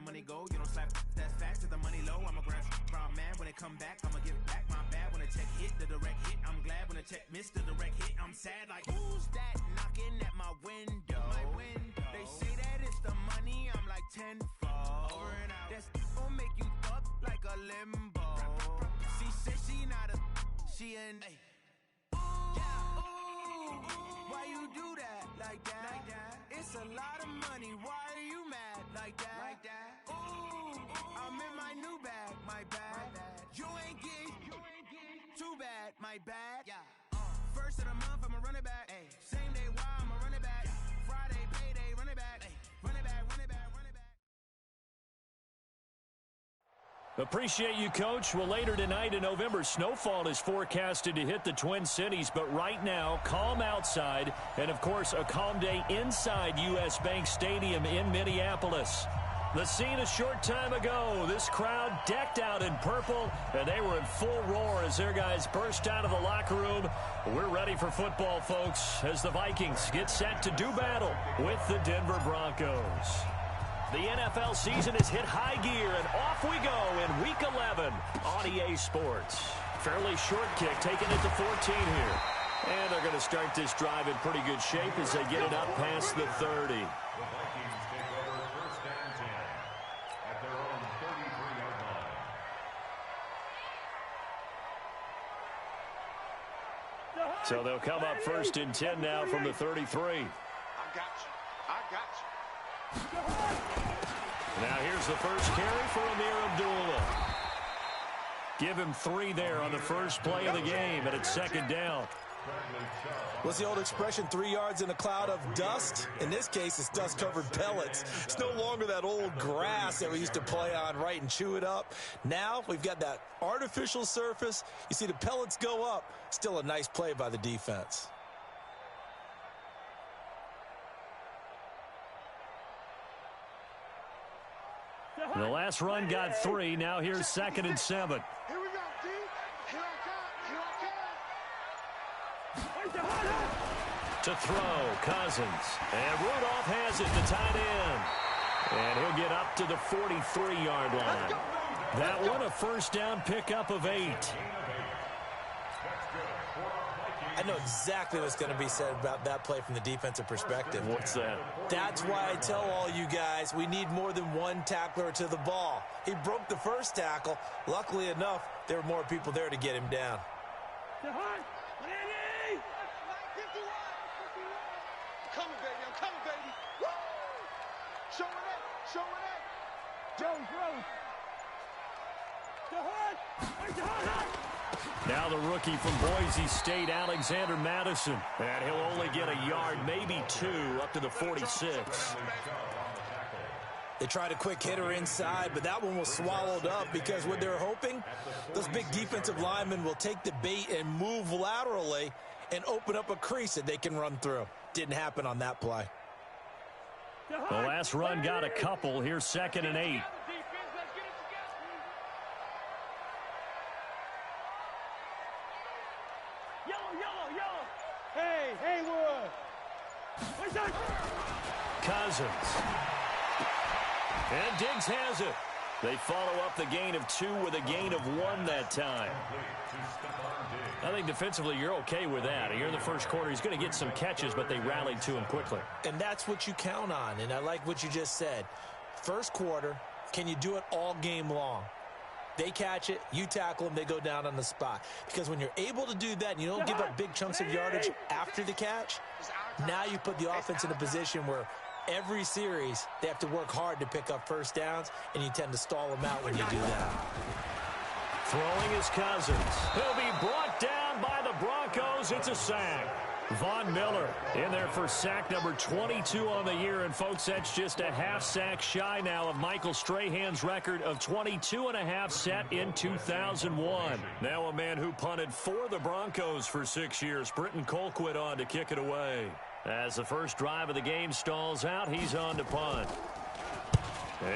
money go. You don't slap, that's facts. If the money low, I'm a ground man. When it come back, I'ma give back my bad. When the check hit, the direct hit. I'm glad when the check missed the direct hit. I'm sad like, who's that knocking at my window? They say that it's the money, I'm like tenfold. Over and out. That's gon' make you up like a limbo. She said she not a, she an ooh, why you do that like that? It's a lot of money, why are you mad like that? Ooh, I'm in my new bag, my bad. You ain't getting too bad, my bad. First of the month, I'ma run it back. Same day, why I'ma run it back. Friday, payday, run it back. Run it back, run it back, run it back. Appreciate you, Coach. Well, later tonight in November, snowfall is forecasted to hit the Twin Cities. But right now, calm outside. And, of course, a calm day inside U.S. Bank Stadium in Minneapolis. The scene a short time ago. This crowd decked out in purple, and they were in full roar as their guys burst out of the locker room. We're ready for football, folks, as the Vikings get set to do battle with the Denver Broncos. The NFL season has hit high gear, and off we go in Week 11 on EA Sports. Fairly short kick, taking it to 14 here. And they're going to start this drive in pretty good shape as they get it up past the 30. The Vikings take over first and 10 at their own 33-yard line. So they'll come up first and 10 now from the 33. I got you. I got you. Now here's the first carry for Amir Abdullah. Give him 3 there on the first play of the game, and it's second down. What's the old expression, 3 yards in a cloud of dust? In this case, it's dust-covered pellets. It's no longer that old grass that we used to play on, right, and chew it up. Now we've got that artificial surface. You see the pellets go up. Still a nice play by the defense. The last run got 3. Now here's 2nd and 7. Here we go, D. Here I come. To throw, Cousins. And Rudolph has it, the tight end. And he'll get up to the 43-yard line. That one a first down pickup of 8. I know exactly what's going to be said about that play from the defensive perspective. What's that? That's why I tell all you guys we need more than one tackler to the ball. He broke the first tackle. Luckily enough, there were more people there to get him down. I'm coming, baby. I'm coming, baby. Woo! Showing it. Showing it. Jones, Now the rookie from Boise State, Alexander Madison. And he'll only get a yard, maybe 2, up to the 46. They tried a quick hitter inside, but that one was swallowed up because what they're hoping, those big defensive linemen will take the bait and move laterally and open up a crease that they can run through. Didn't happen on that play. The last run got a couple. Here's 2nd and 8. Cousins. And Diggs has it. They follow up the gain of 2 with a gain of 1 that time. I think defensively you're okay with that. Here in the first quarter, he's going to get some catches, but they rallied to him quickly. And that's what you count on, and I like what you just said. First quarter, can you do it all game long? They catch it, you tackle them, they go down on the spot. Because when you're able to do that and you don't give up big chunks of yardage after the catch, now you put the offense in a position where every series they have to work hard to pick up first downs, and you tend to stall them out when you do that. Throwing is Cousins. He'll be brought down by the Broncos. It's a sack. Von Miller in there for sack number 22 on the year. And, folks, that's just a half sack shy now of Michael Strahan's record of 22.5 set in 2001. Now a man who punted for the Broncos for 6 years. Britton Colquitt on to kick it away. As the first drive of the game stalls out, he's on to punt.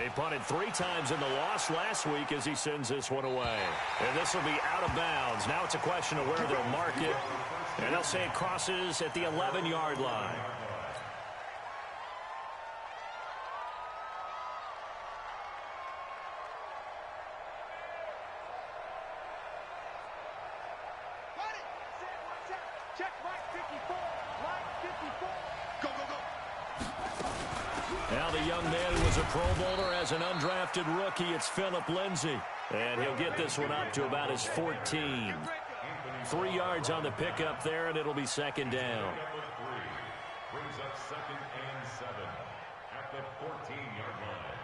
He punted 3 times in the loss last week as he sends this one away. And this will be out of bounds. Now it's a question of where they'll mark it. And they'll say it crosses at the 11-yard line. Go, go, go. Now the young man who was a Pro Bowler as an undrafted rookie, it's Philip Lindsay. And he'll get this one up to about his 14. 3 yards on the pickup there, and it'll be second down. Brings up 2nd and 7 at the 14-yard line.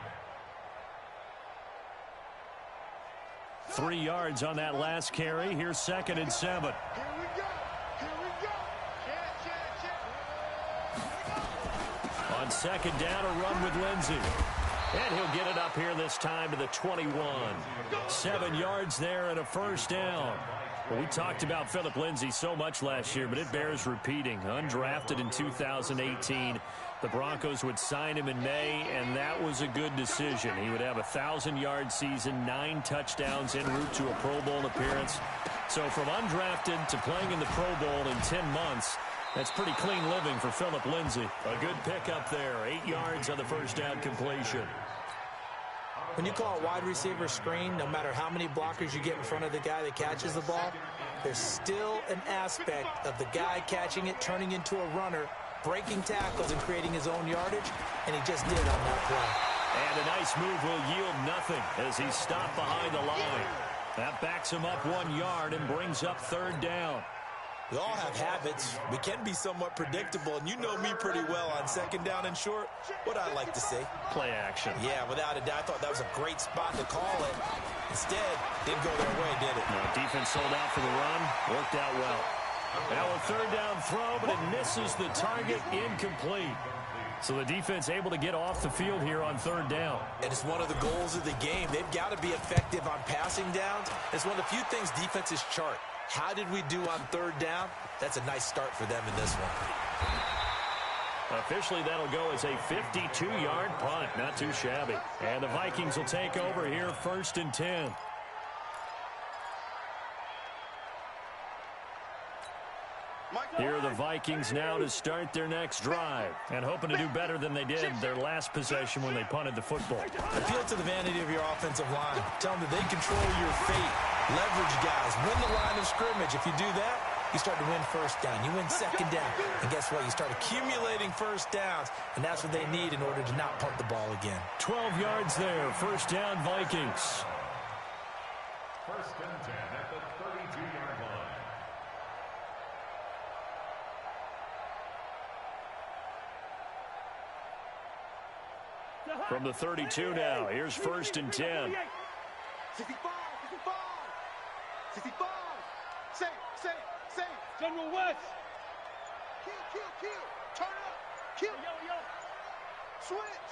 3 yards on that last carry. Here's 2nd and 7. Here we go. Here we go. Check. On second down, a run with Lindsay. And he'll get it up here this time to the 21. 7 yards there and a first down. Well, we talked about Philip Lindsay so much last year, but it bears repeating. Undrafted in 2018. The Broncos would sign him in May, and that was a good decision. He would have a 1,000-yard season, 9 touchdowns en route to a Pro Bowl appearance. So from undrafted to playing in the Pro Bowl in 10 months, that's pretty clean living for Philip Lindsay. A good pickup there, 8 yards on the first down completion. When you call a wide receiver screen, no matter how many blockers you get in front of the guy that catches the ball, there's still an aspect of the guy catching it, turning into a runner, breaking tackles and creating his own yardage, and he just did on that play. And a nice move will yield nothing as he's stopped behind the line. That backs him up 1 yard and brings up third down. We all have habits. We can be somewhat predictable, and you know me pretty well on second down and short. What I like to say? Play action. Yeah, without a doubt. I thought that was a great spot to call it. Instead, didn't go their way, did it? No, defense sold out for the run. Worked out well. Now a third down throw, but it misses the target. Incomplete. So the defense able to get off the field here on third down. And it's one of the goals of the game. They've got to be effective on passing downs. It's one of the few things defenses chart. How did we do on third down? That's a nice start for them in this one. Officially, that'll go as a 52-yard punt. Not too shabby. And the Vikings will take over here, 1st and 10. Here are the Vikings now to start their next drive, and hoping to do better than they did their last possession when they punted the football. Appeal to the vanity of your offensive line. Tell them that they control your fate. Leverage guys. Win the line of scrimmage. If you do that, you start to win first down. You win second down. And guess what? You start accumulating first downs, and that's what they need in order to not punt the ball again. 12 yards there. First down, Vikings. 1st and 10 at the 32-yard line. From the 32 now, here's 1st and 10. 65. 65. Say. General West. Kill. Turn up. Kill. Yo. Switch.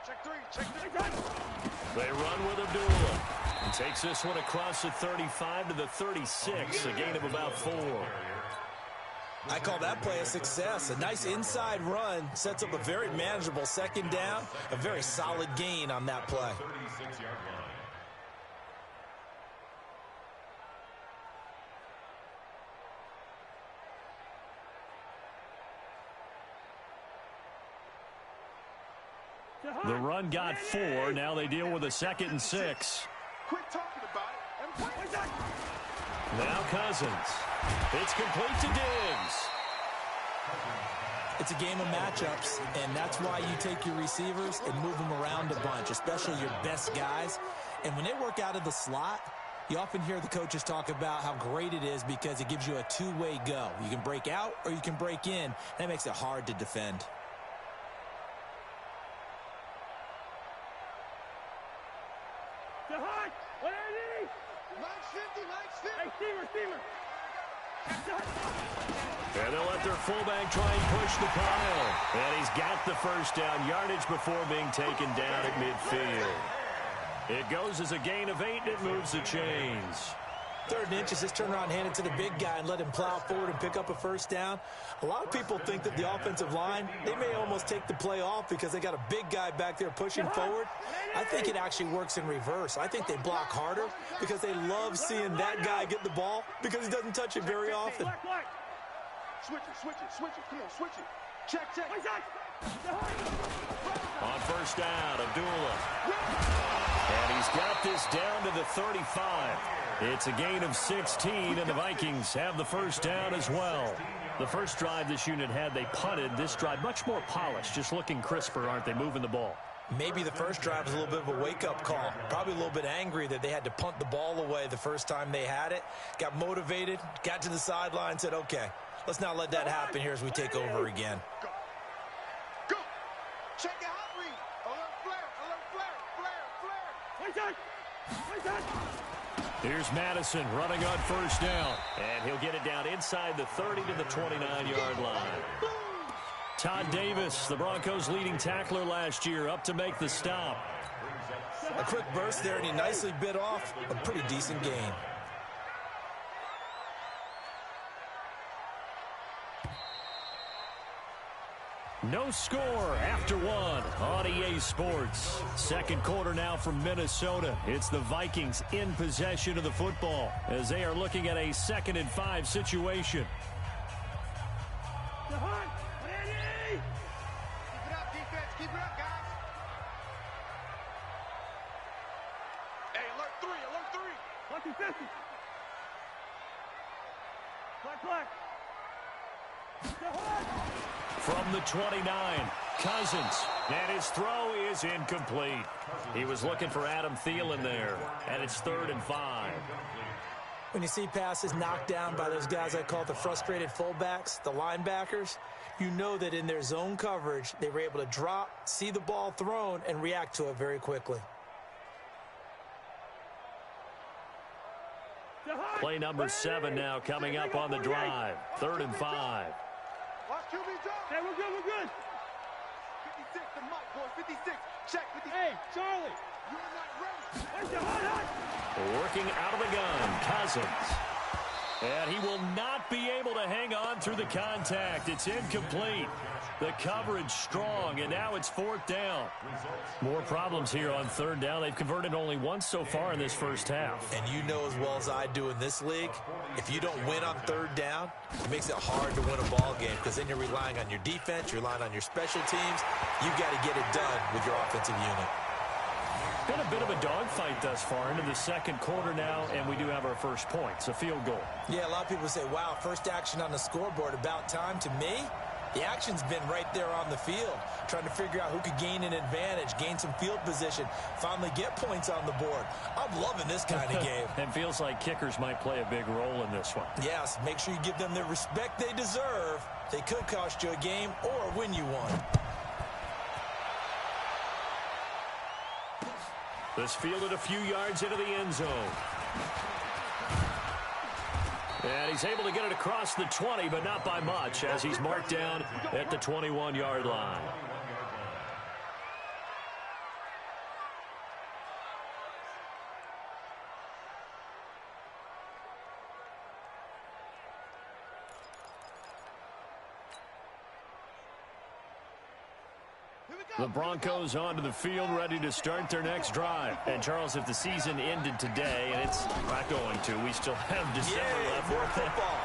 Check three. They run with Abdullah. And takes this one across the 35 to the 36, a gain of about 4. I call that play a success. A nice inside run sets up a very manageable second down. A very solid gain on that play. 36-yard line. The run got 4. Now they deal with a 2nd and 6. Quit talking about it and play. Now Cousins. It's complete to Diggs. It's a game of matchups, and that's why you take your receivers and move them around a bunch, especially your best guys. And when they work out of the slot, you often hear the coaches talk about how great it is because it gives you a two-way go. You can break out or you can break in. That makes it hard to defend. And they'll let their fullback try and push the pile. And he's got the first down yardage before being taken down at midfield. It goes as a gain of 8, and it moves the chains. 3rd and inches, just turn around, hand it to the big guy, and let him plow forward and pick up a first down. A lot of people think that the offensive line, they may almost take the play off because they got a big guy back there pushing forward. I think it actually works in reverse. I think they block harder because they love seeing that guy get the ball because he doesn't touch it very often. Switch it. Come on, switch it. Check. On first down, Abdullah. And he's got this down to the 35. It's a gain of 16, and the Vikings have the first down as well. The first drive this unit had, they punted. This drive, much more polished, just looking crisper, aren't they, moving the ball? Maybe the first drive was a little bit of a wake-up call. Probably a little bit angry that they had to punt the ball away the first time they had it. Got motivated, got to the sideline, said, okay, let's not let that happen here as we take over again. Go. Check your hot read. Alert flare. Here's Madison running on first down. And he'll get it down inside the 30 to the 29-yard line. Todd Davis, the Broncos' leading tackler last year, up to make the stop. A quick burst there, and he nicely bit off a pretty decent gain. No score after one on EA Sports. Second quarter now from Minnesota. It's the Vikings in possession of the football as they are looking at a 2nd and 5 situation. Keep it up, guys. Hey, alert three. Lucky 50. Black. From the 29, Cousins, and his throw is incomplete. He was looking for Adam Thielen there, and it's 3rd and 5. When you see passes knocked down by those guys I call the frustrated fullbacks, the linebackers, you know that in their zone coverage, they were able to drop, see the ball thrown, and react to it very quickly. Play number 7 now coming up on the drive. 3rd and 5. Watch QB drop. Hey, we're good. 56, the mic, boys. 56. Check 56. Hey, Charlie. You're not ready. Working out of the gun, Cousins. And he will not be able to hang on through the contact. It's incomplete. The coverage strong, and now it's 4th down. More problems here on 3rd down. They've converted only once so far in this first half. And you know as well as I do in this league, if you don't win on 3rd down, it makes it hard to win a ball game because then you're relying on your defense, you're relying on your special teams. You've got to get it done with your offensive unit. Been a bit of a dogfight thus far into the second quarter now, and we do have our first points, a field goal. Yeah, a lot of people say, wow, first action on the scoreboard, about time. To me, the action's been right there on the field, trying to figure out who could gain an advantage, gain some field position, finally get points on the board. I'm loving this kind of game. And feels like kickers might play a big role in this one. Yes, make sure you give them the respect they deserve. They could cost you a game or win you one. This fielded a few yards into the end zone. And he's able to get it across the 20, but not by much, as he's marked down at the 21-yard line. The Broncos onto the field, ready to start their next drive. And, Charles, if the season ended today, and it's not going to, we still have December left.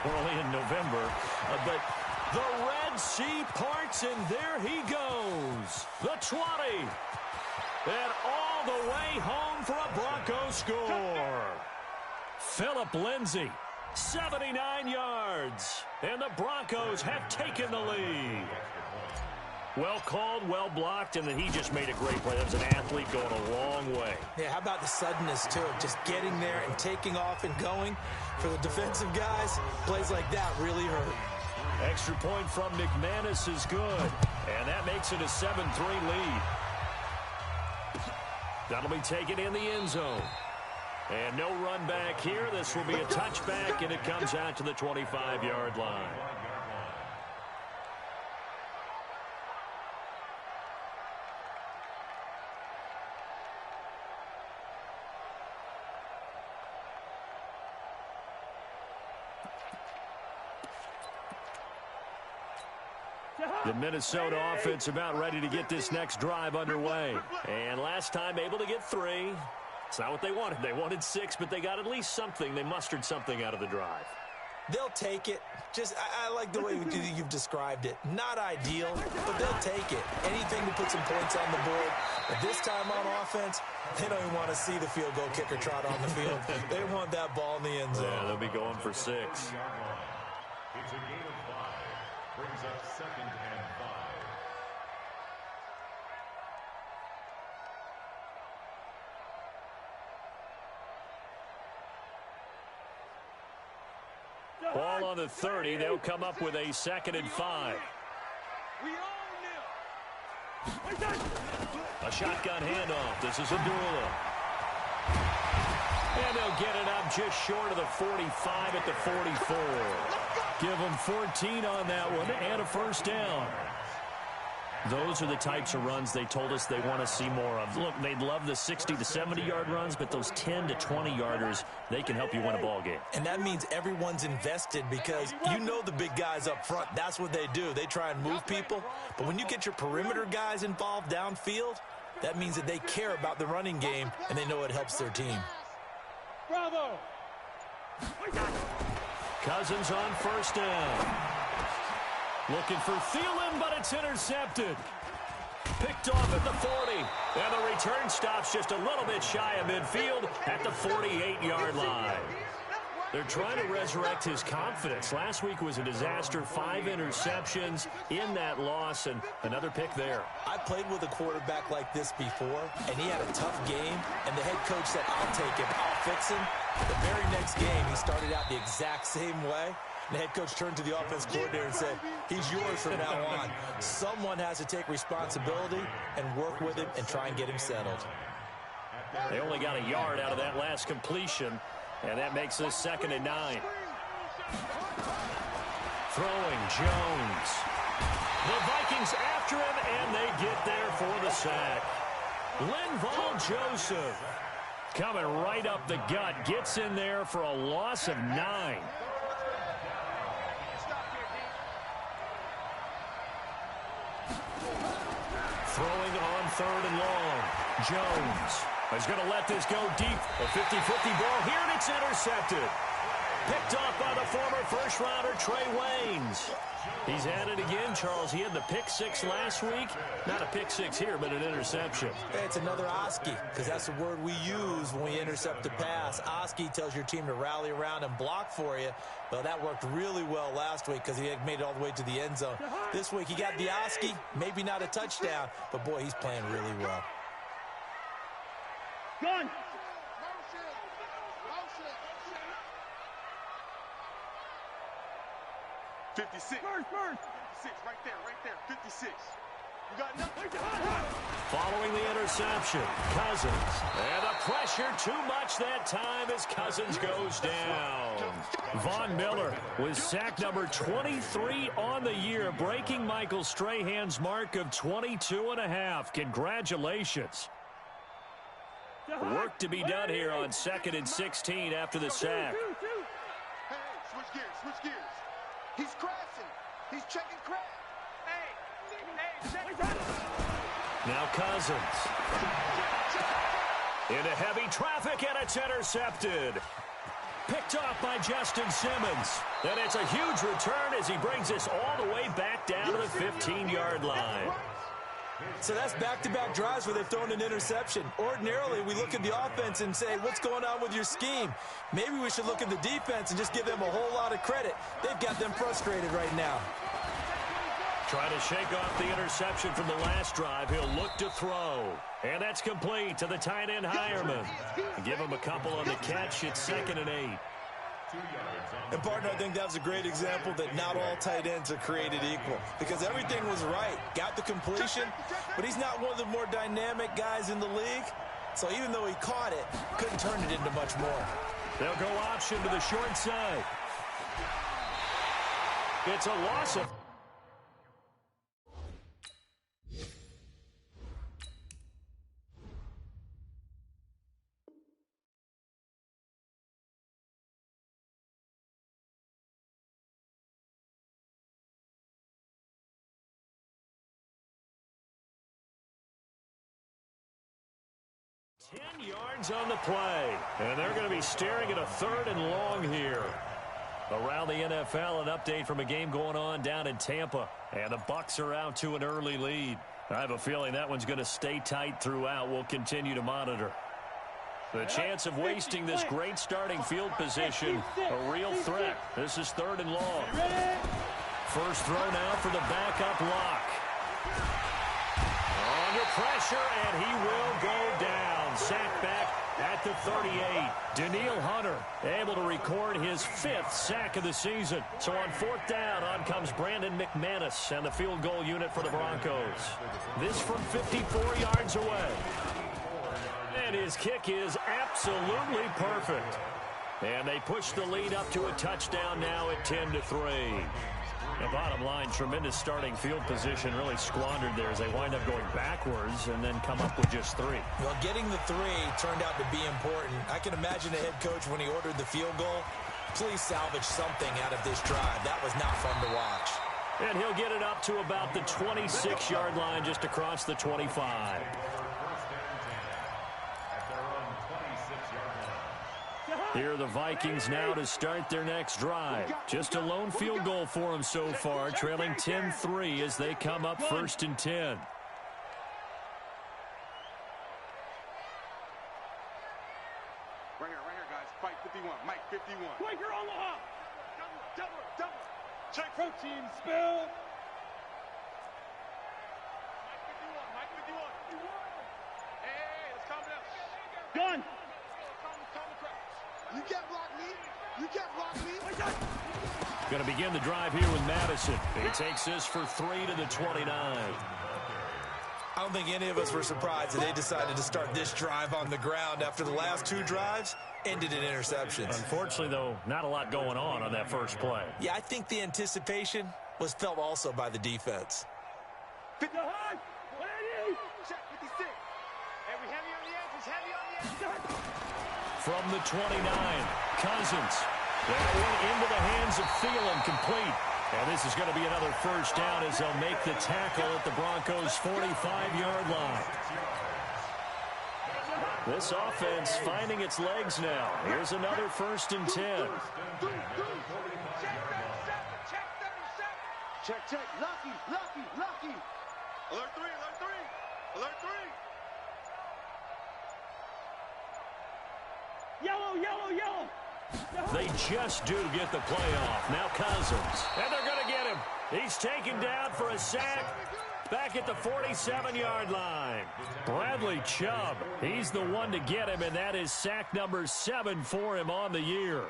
We're only in November. But the Red Sea parts, and there he goes. The 20. And all the way home for a Bronco score. Philip Lindsay, 79 yards. And the Broncos have taken the lead. Well called, well blocked, and then he just made a great play. That was an athlete going a long way. Yeah, how about the suddenness to it? Just getting there and taking off and going. For the defensive guys, plays like that really hurt. Extra point from McManus is good, and that makes it a 7-3 lead. That'll be taken in the end zone. And no run back here. This will be a touchback, and it comes out to the 25-yard line. The Minnesota offense about ready to get this next drive underway. And last time able to get 3. It's not what they wanted. They wanted 6, but they got at least something. They mustered something out of the drive. They'll take it. I like the way you've described it. Not ideal, but they'll take it. Anything to put some points on the board. But this time on offense, they don't even want to see the field goal kicker trot on the field. They want that ball in the end zone. Yeah, they'll be going for 6. It's a gain of 5. Brings up 2nd and 5. Ball on the 30. They'll come up with a 2nd and 5. We own them. A shotgun handoff. This is Abdullah. And they'll get it up just short of the 45 at the 44. Give them 14 on that one and a first down. Those are the types of runs they told us they want to see more of. Look, they'd love the 60 to 70-yard runs, but those 10 to 20-yarders, they can help you win a ball game. And that means everyone's invested because you know the big guys up front. That's what they do. They try and move people. But when you get your perimeter guys involved downfield, that means that they care about the running game and they know it helps their team. Bravo. Cousins on first down. Looking for Thielen, but it's intercepted. Picked off at the 40. And the return stops just a little bit shy of midfield at the 48-yard line. They're trying to resurrect his confidence. Last week was a disaster. 5 interceptions in that loss, and another pick there. I played with a quarterback like this before, and he had a tough game, and the head coach said, I'll take him, I'll fix him. The very next game, he started out the exact same way. The head coach turned to the offense coordinator and said, he's yours from now on. Someone has to take responsibility and work with him and try and get him settled. They only got a yard out of that last completion, and that makes this 2nd and 9. Throwing Jones. The Vikings after him, and they get there for the sack. Linval Joseph coming right up the gut. Gets in there for a loss of 9. Throwing on 3rd and long. Jones is going to let this go deep. A 50-50 ball here, and it's intercepted. Picked off by the former first-rounder Trey Waynes. He's at it again, Charles. He had the pick 6 last week. Not a pick 6 here, but an interception. Hey, it's another Oski, because that's the word we use when we intercept a pass. Oski tells your team to rally around and block for you. Well, that worked really well last week because he had made it all the way to the end zone. This week, he got the Oski, maybe not a touchdown, but, boy, he's playing really well. Gun. 56. First. 56, right there, 56. You got nothing. Following the interception, Cousins. And the pressure too much that time as Cousins goes down. Von Miller with sack number 23 on the year, breaking Michael Strahan's mark of 22.5. Congratulations. Work to be done here on 2nd and 16 after the sack. Hey, switch gears. He's crashing. He's checking crash. Now Cousins. Into heavy traffic, and it's intercepted. Picked off by Justin Simmons. And it's a huge return as he brings this all the way back down to the 15-yard line. So that's back-to-back drives where they've thrown an interception. Ordinarily, we look at the offense and say, what's going on with your scheme? Maybe we should look at the defense and just give them a whole lot of credit. They've got them frustrated right now. Trying to shake off the interception from the last drive. He'll look to throw. And that's complete to the tight end, Hireman. Give him a couple on the catch. It's 2nd and 8. And, partner, I think that was a great example that not all tight ends are created equal because everything was right. Got the completion, but he's not one of the more dynamic guys in the league. So even though he caught it, couldn't turn it into much more. They'll go option to the short side. It's a loss of... yards on the play, and they're going to be staring at a 3rd and long here. Around the NFL, an update from a game going on down in Tampa. And the Bucs are out to an early lead. I have a feeling that one's going to stay tight throughout. We'll continue to monitor. The chance of wasting this great starting field position, a real threat. This is 3rd and long. First throw now for the backup lock. Under pressure, and he will go down. Sacked back at the 38. Danielle Hunter able to record his 5th sack of the season. So on 4th down, on comes Brandon McManus and the field goal unit for the Broncos. This from 54 yards away. And his kick is absolutely perfect. And they push the lead up to a touchdown now at 10-3. The bottom line, tremendous starting field position, really squandered there as they wind up going backwards and then come up with just 3. Well, getting the 3 turned out to be important. I can imagine the head coach when he ordered the field goal. Please salvage something out of this drive. That was not fun to watch. And he'll get it up to about the 26-yard line, just across the 25. Here are the Vikings now to start their next drive. Just a lone field goal for them so far, trailing 10-3 as they come up 1st and 10. Right here, guys. Fight 51. Mike 51. Quaker on the hop. Double. Check protein spill. Mike 51. Hey, let's calm down. Gun. You can't block me. You can't block me. Going to begin the drive here with Madison. He takes this for 3 to the 29. I don't think any of us were surprised that they decided to start this drive on the ground after the last 2 drives ended in interceptions. Unfortunately, though, not a lot going on that first play. Yeah, I think the anticipation was felt also by the defense. Check 56. Hey, we heavy on the edges. Heavy on the edges. From the 29, Cousins. That one into the hands of Thielen, complete. And this is going to be another first down as they'll make the tackle at the Broncos' 45-yard line. This offense finding its legs now. Here's another 1st and 10. Check. Lucky. Alert 3. Yellow. They just do get the play off. Now Cousins. And they're going to get him. He's taken down for a sack back at the 47-yard line. Bradley Chubb. He's the one to get him, and that is sack number 7 for him on the year.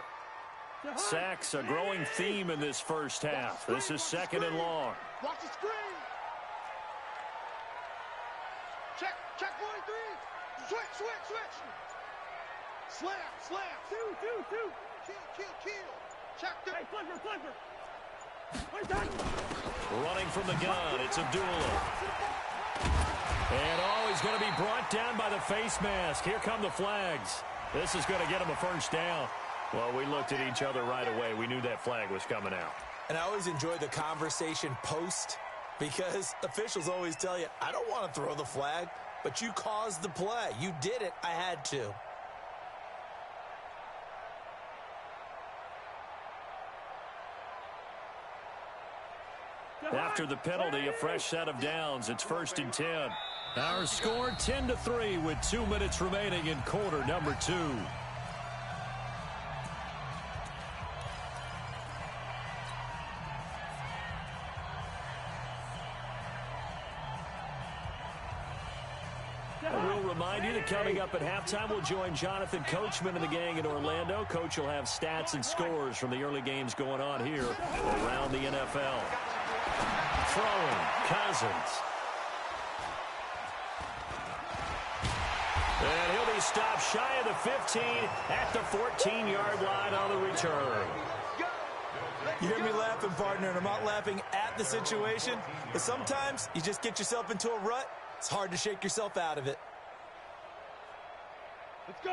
Sacks a growing theme in this first half. This is 2nd and long. Watch the screen. Check 43. Switch. Slam. Two. Kill. Check 3. Hey, flipper. Running from the gun, it's Abdullah. And he's going to be brought down by the face mask. Here come the flags. This is going to get him a first down. Well, we looked at each other right away. We knew that flag was coming out. And I always enjoy the conversation post because officials always tell you, I don't want to throw the flag, but you caused the play. You did it. I had to. After the penalty, a fresh set of downs. It's 1st and 10. Our score 10-3 with 2 minutes remaining in quarter number 2. We'll remind you that coming up at halftime, we'll join Jonathan Coachman and the gang in Orlando. Coach will have stats and scores from the early games going on here around the NFL. Throwing, Cousins. And he'll be stopped shy of the 15 at the 14-yard line on the return. You hear me laughing, partner, and I'm not laughing at the situation, but sometimes you just get yourself into a rut. It's hard to shake yourself out of it.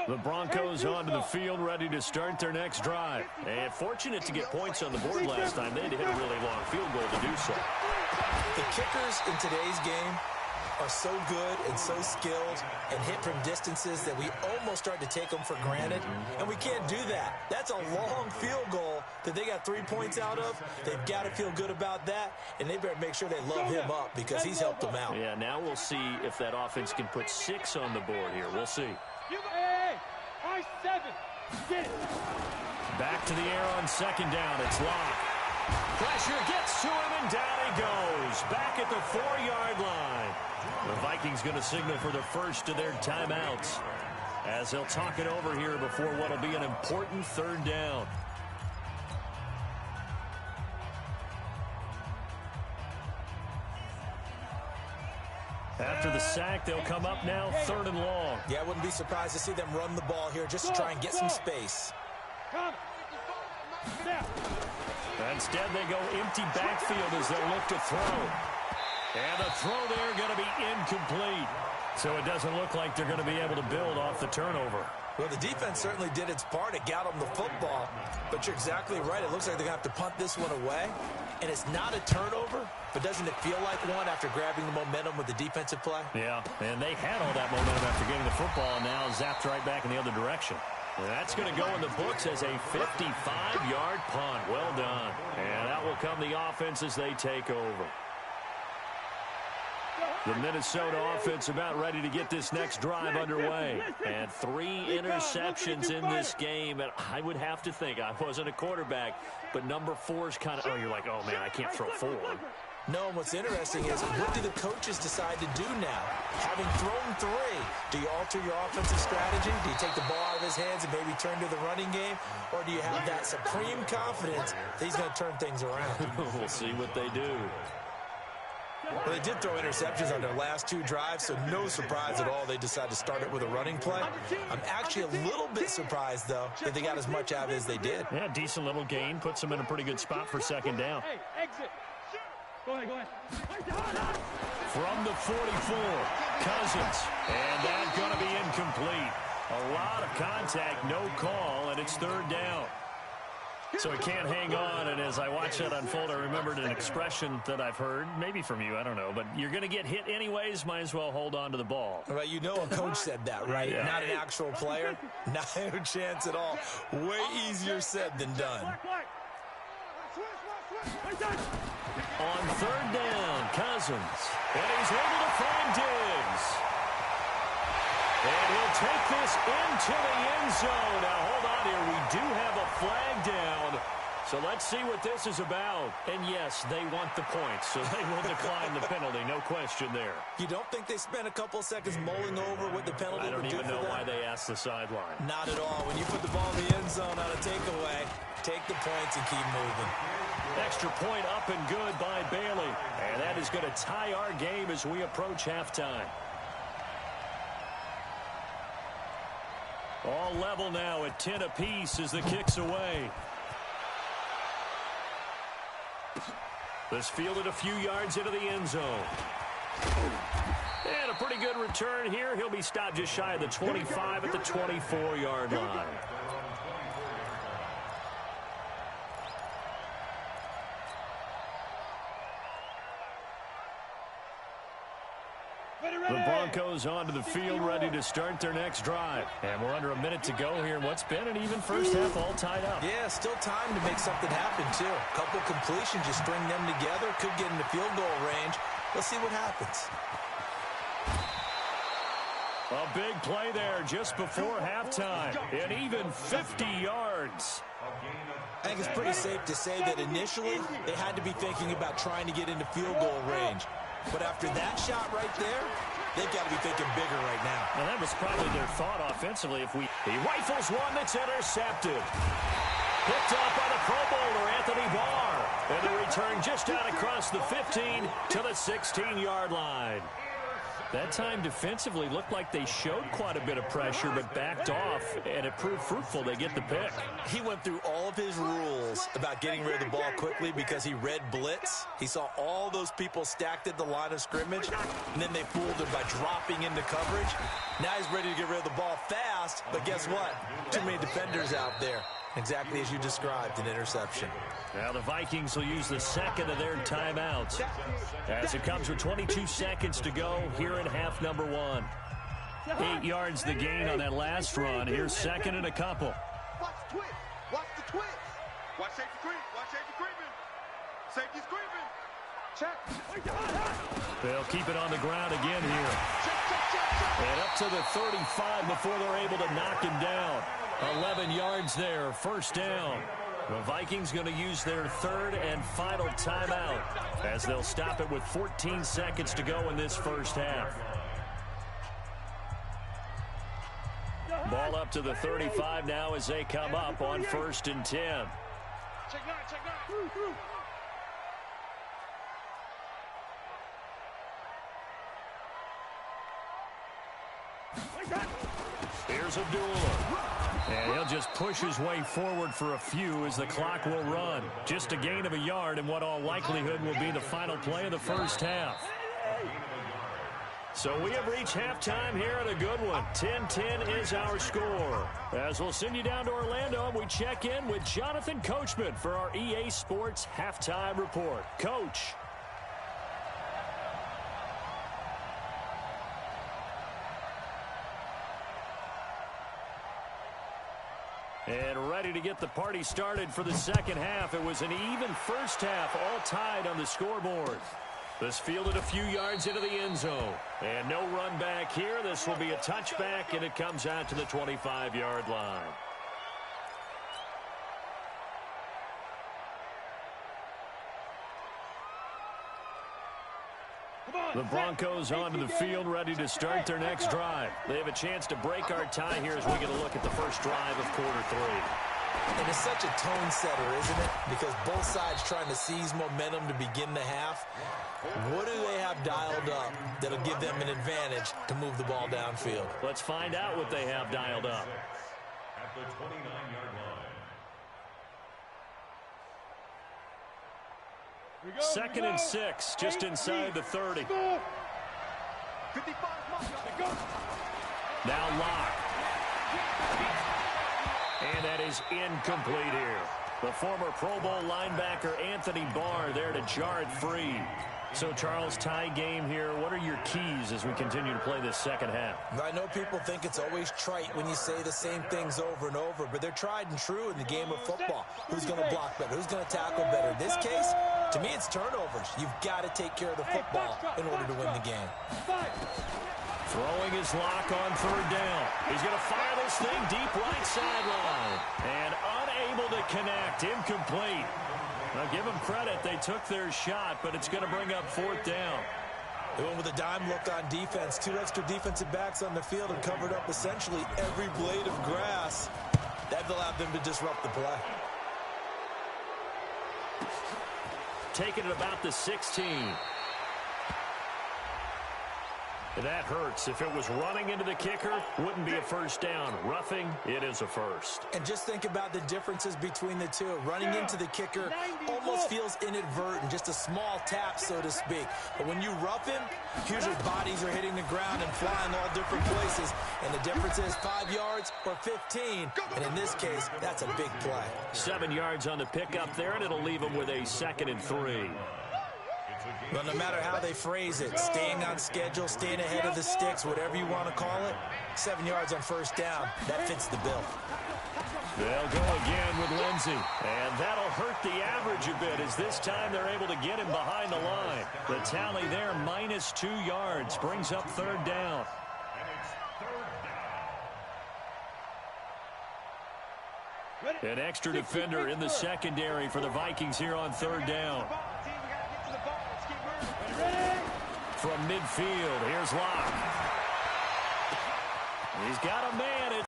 The Broncos onto the field, ready to start their next drive. And fortunate to get points on the board last time. They had to hit a really long field goal to do so. The kickers in today's game are so good and so skilled and hit from distances that we almost start to take them for granted, and we can't do that. That's a long field goal that they got 3 points out of. They've got to feel good about that, and they better make sure they love him up because he's helped them out. Yeah, now we'll see if that offense can put 6 on the board here. We'll see. Hey, I 7. Get it. Back to the air on second down. It's Locke. Pressure gets to him, and down he goes. Back at the 4-yard line. The Vikings going to signal for the first of their timeouts as they'll talk it over here before what will be an important third down. After the sack, they'll come up now 3rd and long. Yeah, I wouldn't be surprised to see them run the ball here just to try and get some space. Instead, they go empty backfield as they look to throw. And the throw there going to be incomplete. So it doesn't look like they're going to be able to build off the turnover. Well, the defense certainly did its part. It got them the football. But you're exactly right. It looks like they're going to have to punt this one away. And it's not a turnover, but doesn't it feel like one after grabbing the momentum with the defensive play? Yeah, and they had all that momentum after getting the football, and now zapped right back in the other direction. And that's going to go in the books as a 55-yard punt. Well done. And out will come the offense as they take over. The Minnesota offense about ready to get this next drive underway. And 3 interceptions in this game. And I would have to think, I wasn't a quarterback, but number 4 is kind of, you're like, oh, man, I can't throw 4. No, and what's interesting is what do the coaches decide to do now? Having thrown 3, do you alter your offensive strategy? Do you take the ball out of his hands and maybe turn to the running game? Or do you have that supreme confidence that he's going to turn things around? We'll see what they do. Well, they did throw interceptions on their last 2 drives, so no surprise at all they decided to start it with a running play. I'm actually a little bit surprised, though, that they got as much out of it as they did. Yeah, decent little gain. Puts them in a pretty good spot for second down. Hey, exit. Go ahead. From the 44, Cousins. And that's going to be incomplete. A lot of contact, no call, and it's 3rd down. So he can't hang on, and as I watch that unfold, I remembered an expression that I've heard, maybe from you, I don't know, but you're going to get hit anyways, might as well hold on to the ball. Well, you know a coach said that, right? Yeah. Not an actual player. Not a chance at all. Way easier said than done. On 3rd down, Cousins. And he's able to find Diggs. And he'll take this into the end zone. Now, hold on here. We do have a flag down. So let's see what this is about. And, yes, they want the points, so they will decline the penalty. No question there. You don't think they spent a couple seconds mulling over what the penalty I don't would do even for know them? why they asked the sideline. Not at all. When you put the ball in the end zone on a takeaway, take the points and keep moving. Extra point up and good by Bailey. And that is going to tie our game as we approach halftime. All level now at 10 apiece as the kick's away. This fielded a few yards into the end zone. And a pretty good return here. He'll be stopped just shy of the 25 at the 24-yard line. The Broncos onto the field, ready to start their next drive. And we're under a minute to go here in what's been an even first half, all tied up. Yeah, still time to make something happen, too. A couple completions, you string them together, could get into field goal range. Let's see what happens. A big play there just before halftime. And even 50 yards. I think it's pretty safe to say that initially they had to be thinking about trying to get into field goal range. But after that shot right there, they've got to be thinking bigger right now. And that was probably their thought offensively. He rifles one that's intercepted. Picked off by the Pro Bowler, Anthony Barr. And the return just out across the 15 to the 16-yard line. That time defensively looked like they showed quite a bit of pressure but backed off, and it proved fruitful. They get the pick. He went through all of his rules about getting rid of the ball quickly because he read blitz. He saw all those people stacked at the line of scrimmage, and then they fooled him by dropping into coverage. Now he's ready to get rid of the ball fast, but guess what? Too many defenders out there. Exactly as you described, an interception. Now the Vikings will use the second of their timeouts as it comes with 22 seconds to go here in half number 1. 8 yards the gain on that last run. Here's second and a couple. Watch the twist. Watch the twist. Watch safety creep. Watch safety creeping. Safety's creeping. Check. They'll keep it on the ground again here. And up to the 35 before they're able to knock him down. 11 yards there, first down. The Vikings going to use their third and final timeout as they'll stop it with 14 seconds to go in this first half. Ball up to the 35 now as they come up on 1st and 10. Check nine, check nine. Here's Abdullah. And he'll just push his way forward for a few as the clock will run. Just a gain of a yard in what all likelihood will be the final play of the first half. So we have reached halftime here at a good one. 10-10 is our score. As we'll send you down to Orlando, we check in with Jonathan Coachman for our EA Sports Halftime Report. Coach. And ready to get the party started for the second half. It was an even first half, all tied on the scoreboard. This fielded a few yards into the end zone. And no run back here. This will be a touchback, and it comes out to the 25-yard line. The Broncos onto the field, ready to start their next drive. They have a chance to break our tie here as we get a look at the first drive of quarter 3. And it's such a tone setter, isn't it? Because both sides trying to seize momentum to begin the half. What do they have dialed up that'll give them an advantage to move the ball downfield? Let's find out what they have dialed up. At the 29-yard line. 2nd and 6, just inside the 30. 55 Now Locke. And that is incomplete here. The former Pro Bowl linebacker Anthony Barr there to jar it free. So, Charles, tie game here. What are your keys as we continue to play this second half? I know people think it's always trite when you say the same things over and over, but they're tried and true in the game of football. Who's going to block better? Who's going to tackle better? In this case, to me, it's turnovers. You've got to take care of the football in order to win the game. Throwing his lock on 3rd down. He's going to fire this thing deep right sideline. And unable to connect. Incomplete. Now, give them credit. They took their shot, but it's going to bring up 4th down. They went with a dime look on defense. 2 extra defensive backs on the field and covered up essentially every blade of grass. That allowed them to disrupt the play. Taking it about the 16. That hurts. If it was running into the kicker, wouldn't be a first down. Roughing, it is a first. And just think about the differences between the two. Running into the kicker almost feels inadvertent, just a small tap, so to speak. But when you rough him, usually bodies are hitting the ground and flying all different places. And the difference is 5 yards or 15. And in this case, that's a big play. 7 yards on the pickup there, and it'll leave them with a 2nd and 3. Well, no matter how they phrase it, staying on schedule, staying ahead of the sticks, whatever you want to call it, 7 yards on 1st down, that fits the bill. They'll go again with Lindsey, and that'll hurt the average a bit as this time they're able to get him behind the line. The tally there, minus 2 yards, brings up 3rd down. An extra defender in the secondary for the Vikings here on 3rd down. From midfield, here's Locke. He's got a man.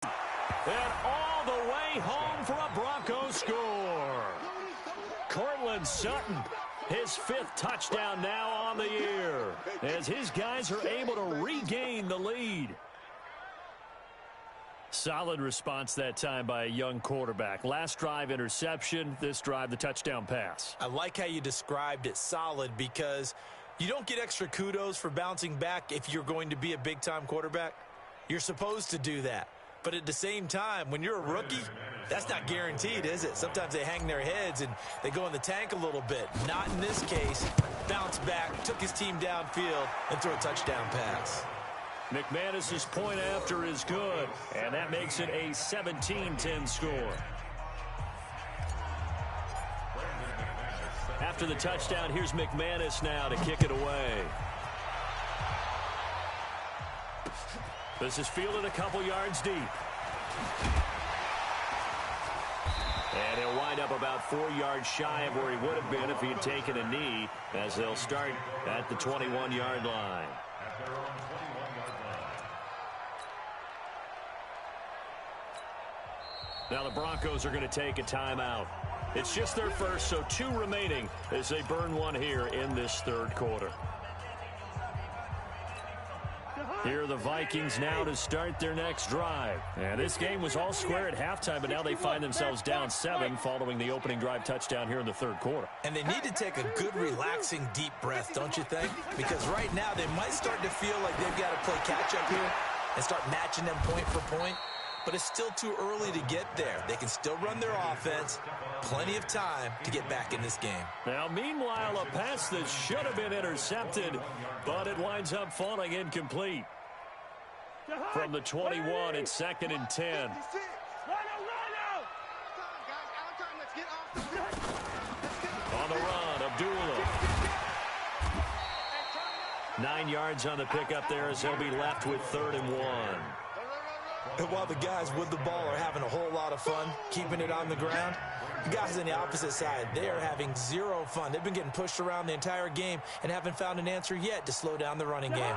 And all the way home for a Broncos score. Cortland Sutton, his 5th touchdown now on the year, as his guys are able to regain the lead. Solid response that time by a young quarterback. Last drive, interception. This drive, the touchdown pass. I like how you described it, solid, because you don't get extra kudos for bouncing back if you're going to be a big-time quarterback. You're supposed to do that. But at the same time, when you're a rookie, that's not guaranteed, is it? Sometimes they hang their heads and they go in the tank a little bit. Not in this case. Bounced back, took his team downfield, and threw a touchdown pass. McManus's point after is good, and that makes it a 17-10 score. After the touchdown, here's McManus now to kick it away. This is fielded a couple yards deep. And he'll wind up about 4 yards shy of where he would have been if he had taken a knee, as they'll start at the 21-yard line. Now the Broncos are going to take a timeout. It's just their first, so 2 remaining as they burn one here in this third quarter. Here are the Vikings now to start their next drive. And this game was all square at halftime, but now they find themselves down 7 following the opening drive touchdown here in the third quarter. And they need to take a good, relaxing, deep breath, don't you think? Because right now they might start to feel like they've got to play catch-up here and start matching them point for point. But it's still too early to get there. They can still run their offense. Plenty of time to get back in this game. Now, meanwhile, a pass that should have been intercepted, but it winds up falling incomplete. From the 21, it's 2nd and 10. On the run, Abdullah. 9 yards on the pickup there as they'll be left with 3rd and 1. And while the guys with the ball are having a whole lot of fun keeping it on the ground, the guys on the opposite side, they are having zero fun. They've been getting pushed around the entire game and haven't found an answer yet to slow down the running game.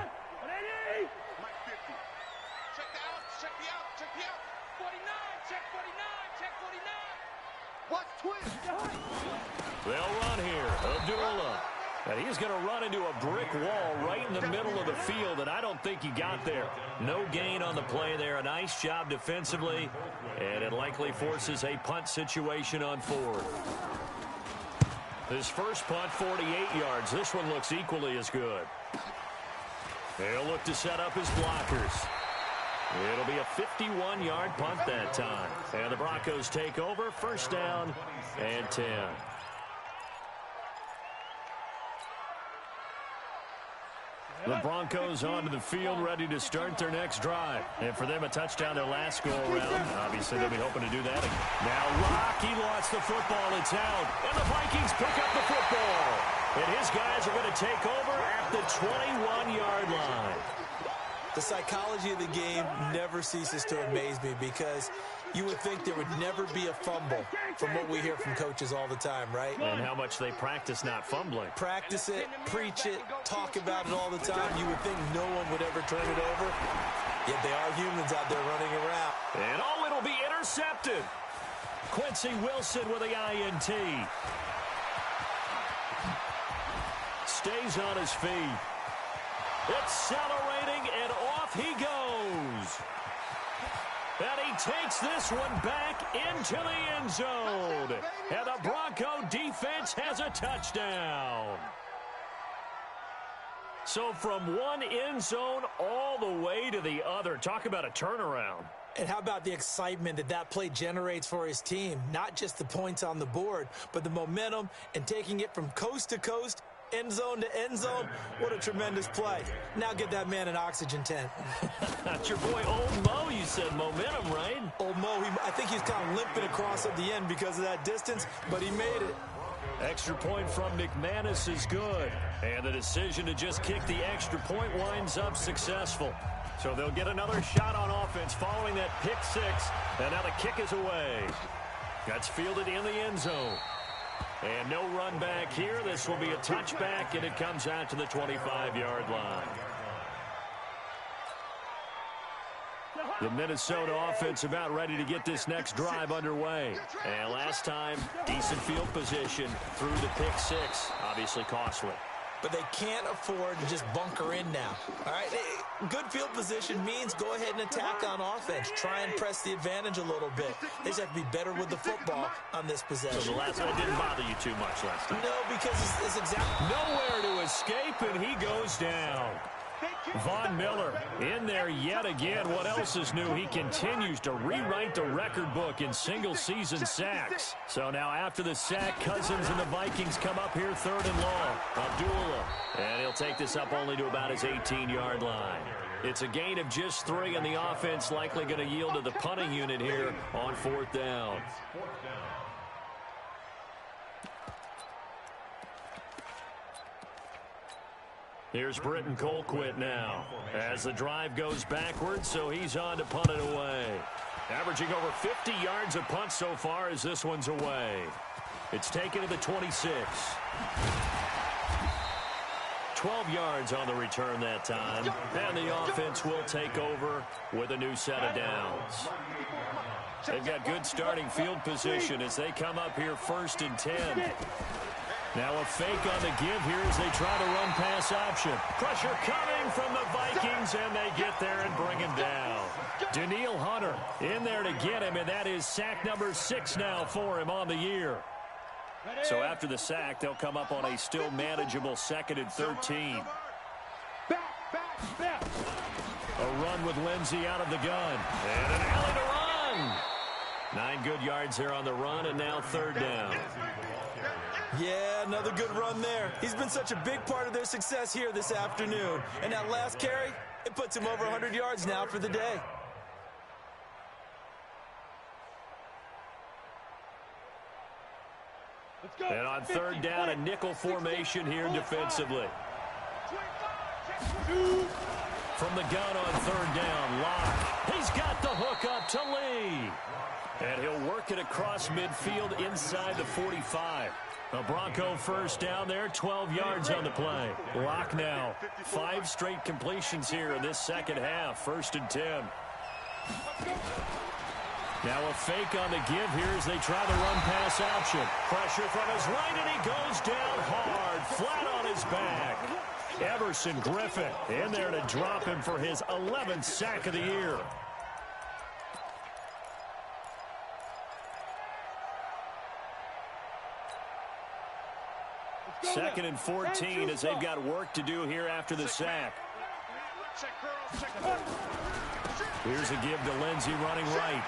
They'll run here. Abdullah. And he's going to run into a brick wall right in the middle of the field, and I don't think he got there. No gain on the play there. A nice job defensively, and it likely forces a punt situation on 4th. His first punt, 48 yards. This one looks equally as good. He'll look to set up his blockers. It'll be a 51-yard punt that time. And the Broncos take over, 1st down and 10. The Broncos onto the field, ready to start their next drive. And for them, a touchdown their last go-around. Obviously, they'll be hoping to do that again. Now, Rocky lost the football. It's out. And the Vikings pick up the football. And his guys are going to take over at the 21-yard line. The psychology of the game never ceases to amaze me because you would think there would never be a fumble from what we hear from coaches all the time, right? And how much they practice not fumbling. Practice it, preach it, talk about it all the time. You would think no one would ever turn it over, yet they are humans out there running around. And oh, it'll be intercepted. Quincy Wilson with the INT. Stays on his feet. Accelerating, and off he goes. And he takes this one back into the end zone. And the Bronco defense has a touchdown. So from one end zone all the way to the other. Talk about a turnaround. And how about the excitement that that play generates for his team? Not just the points on the board, but the momentum and taking it from coast to coast, end zone to end zone. What a tremendous play. Now get that man an oxygen tent. That's your boy Old Mo. You said momentum, right? Old Mo, I think he's kind of limping across at the end because of that distance, but he made it. Extra point from McManus is good. And the decision to just kick the extra point winds up successful. So they'll get another shot on offense following that pick 6. And now the kick is away. That's fielded in the end zone. And no run back here. This will be a touchback, and it comes out to the 25-yard line. The Minnesota offense about ready to get this next drive underway. And last time, decent field position through the pick 6. Obviously costly. But they can't afford to just bunker in now. All right, good field position means go ahead and attack on offense. Try and press the advantage a little bit. They just have to be better with the football on this possession. So the last one didn't bother you too much last time? No, because it's exactly nowhere to escape, and he goes down. Von Miller in there yet again. What else is new? He continues to rewrite the record book in single-season sacks. So now after the sack, Cousins and the Vikings come up here 3rd and long. Abdullah. And he'll take this up only to about his 18-yard line. It's a gain of just 3, and the offense likely going to yield to the punting unit here on 4th down. Here's Britton Colquitt now as the drive goes backwards, so he's on to punt it away. Averaging over 50 yards a punt so far as this one's away. It's taken to the 26. 12 yards on the return that time, and the offense will take over with a new set of downs. They've got good starting field position as they come up here 1st and 10. Now a fake on the give here as they try to run pass option. Pressure coming from the Vikings, and they get there and bring him down. Danielle Hunter in there to get him, and that is sack number 6 now for him on the year. So after the sack, they'll come up on a still manageable 2nd and 13. A run with Lindsey out of the gun. And an alley to run. 9 good yards there on the run, and now 3rd down. Yeah, another good run there. He's been such a big part of their success here this afternoon. And that last carry, it puts him over 100 yards now for the day. And on 3rd down, a nickel formation here defensively. From the gun on 3rd down, Locke. He's got the hook up to Lee. And he'll work it across midfield inside the 45. A Bronco 1st down there, 12 yards on the play. Locke now, 5 straight completions here in this 2nd half, 1st and 10. Now a fake on the give here as they try the run pass option. Pressure from his right, and he goes down hard, flat on his back. Everson Griffin in there to drop him for his 11th sack of the year. Second and 14 as they've got work to do here after the sack. Here's a give to Lindsey running right.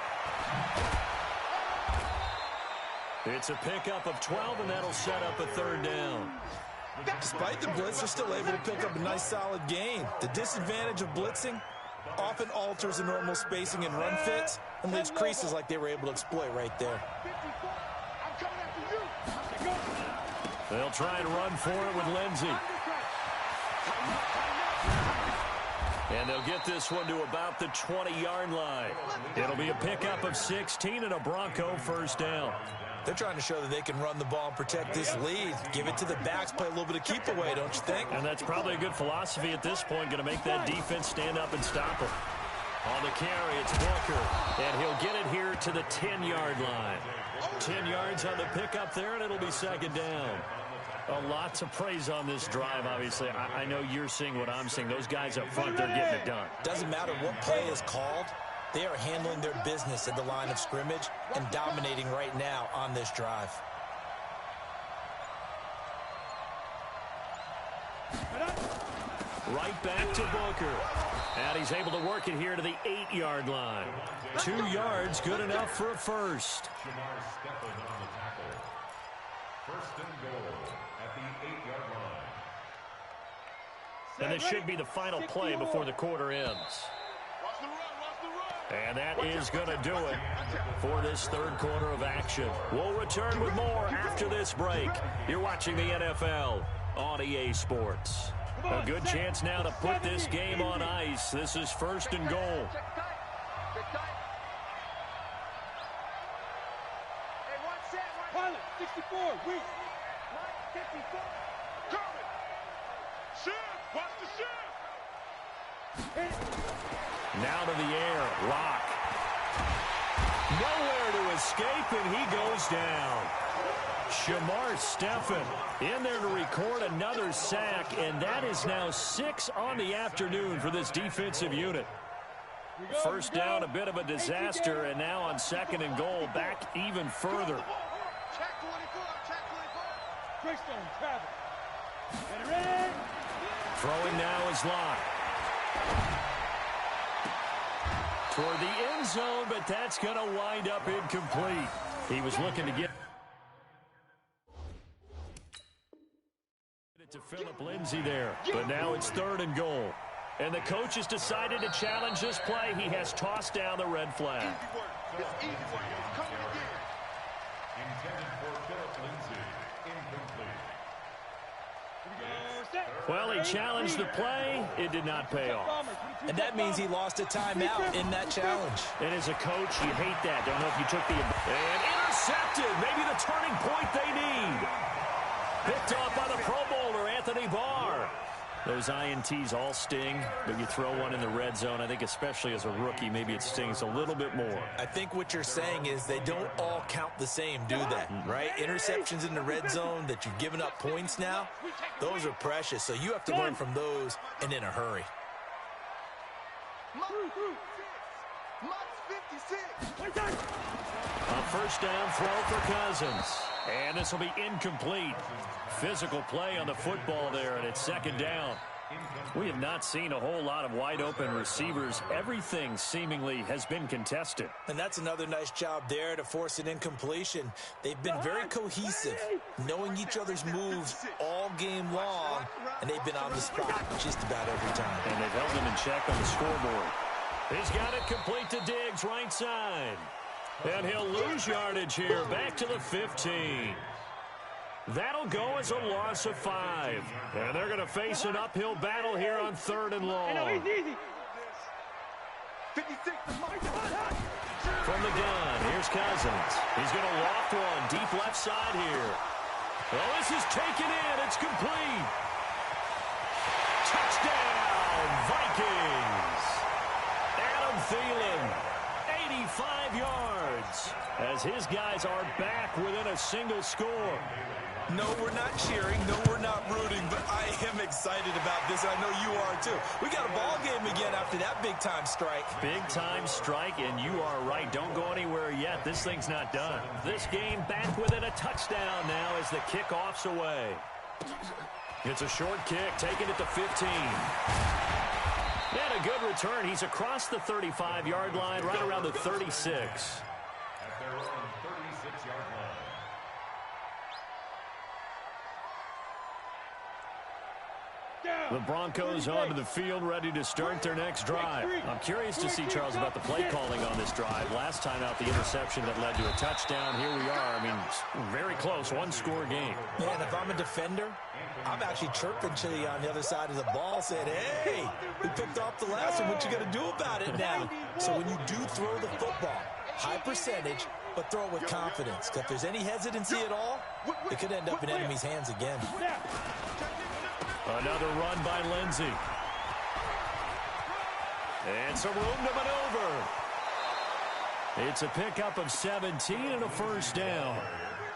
It's a pickup of 12, and that'll set up a 3rd down. Despite the blitz, they're still able to pick up a nice solid gain. The disadvantage of blitzing often alters the normal spacing and run fits and leaves creases like they were able to exploit right there. They'll try and run for it with Lindsey. And they'll get this one to about the 20-yard line. It'll be a pickup of 16 and a Bronco 1st down. They're trying to show that they can run the ball and protect this lead. Give it to the backs, play a little bit of keep away, don't you think? And that's probably a good philosophy at this point, going to make that defense stand up and stop them. On the carry, it's Booker, and he'll get it here to the 10-yard line. 10 yards on the pickup there, and it'll be 2nd down. A lot to praise on this drive, obviously. I know you're seeing what I'm seeing. Those guys up front, they're getting it done. Doesn't matter what play is called. They are handling their business at the line of scrimmage and dominating right now on this drive. Right back to Booker. And he's able to work it here to the 8-yard line. 2 yards, good enough for a first. First and goal at the 8-yard line. And this should be the final play before the quarter ends. And that is going to do it for this 3rd quarter of action. We'll return with more after this break. You're watching the NFL on EA Sports. A good chance now to put this game on ice. This is 1st and goal. Pilot, 64, weak. 54. Coming. Shift. Watch the shift. Now to the air. Lock. Nowhere to escape, and he goes down. Shamar Stephen in there to record another sack, and that is now 6 on the afternoon for this defensive unit. 1st down, a bit of a disaster, and now on 2nd and goal, back even further. Check 24. Check 24. Greystone, Travis. Get it ready. Throwing now is Locke. Toward the end zone, but that's going to wind up incomplete. He was looking to get it to Phillip Lindsay there, but now it's 3rd and goal. And the coach has decided to challenge this play. He has tossed down the red flag. Easy work. It's easy work. It's coming again. Intended for Phillip Lindsay. Incomplete. Well, he challenged the play. It did not pay off. And that means he lost a timeout in that challenge. And as a coach, you hate that. Don't know if you took the... And intercepted. Maybe the turning point they need. Picked off by the Pro Bowler, Anthony Barr. Those INTs all sting, but you throw one in the red zone. I think especially as a rookie, maybe it stings a little bit more. I think what you're saying is they don't all count the same, do they? Right? Interceptions in the red zone that you've given up points now, those are precious. So you have to learn from those and in a hurry. A first down throw for Cousins. And this will be incomplete. Physical play on the football there, and it's 2nd down. We have not seen a whole lot of wide-open receivers. Everything seemingly has been contested. And that's another nice job there to force an incompletion. They've been very cohesive, knowing each other's moves all game long, and they've been on the spot just about every time. And they've held them in check on the scoreboard. He's got it complete to Diggs, right side. And he'll lose yardage here, back to the 15. That'll go as a loss of 5. And they're going to face an uphill battle here on 3rd and long. From the gun, here's Cousins. He's going to loft one deep left side here. Well, this is taken in. It's complete. Touchdown, Vikings. Adam Thielen, 85 yards, as his guys are back within a single score. No, we're not cheering. No, we're not rooting, but I am excited about this. I know you are, too. We got a ball game again after that big-time strike. Big-time strike, and you are right. Don't go anywhere yet. This thing's not done. This game back within a touchdown now as the kickoff's away. It's a short kick, taking it to 15. And a good return. He's across the 35-yard line, right around the 36. At their own 36-yard line. The Broncos onto the field, ready to start their next drive. I'm curious to see, Charles, about the play calling on this drive. Last time out, the interception that led to a touchdown. Here we are. I mean, very close, one-score game. Man, if I'm a defender, I'm actually chirping to you on the other side of the ball, saying, hey, we picked off the last one. What you going to do about it now? So when you do throw the football, high percentage, but throw it with confidence. Because if there's any hesitancy at all, it could end up in enemy's hands again. Another run by Lindsay. And some room to maneuver. It's a pickup of 17 and a first down.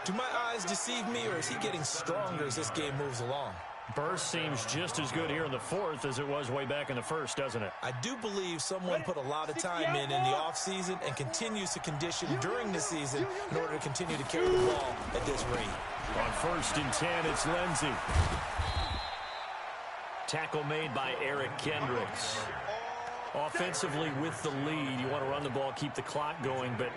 Do my eyes deceive me, or is he getting stronger as this game moves along? Burst seems just as good here in the 4th as it was way back in the 1st, doesn't it? I do believe someone put a lot of time in the offseason and continues to condition during the season in order to continue to carry the ball at this rate. On 1st and 10, it's Lindsay. Tackle made by Eric Kendricks. Offensively with the lead, you want to run the ball, keep the clock going, but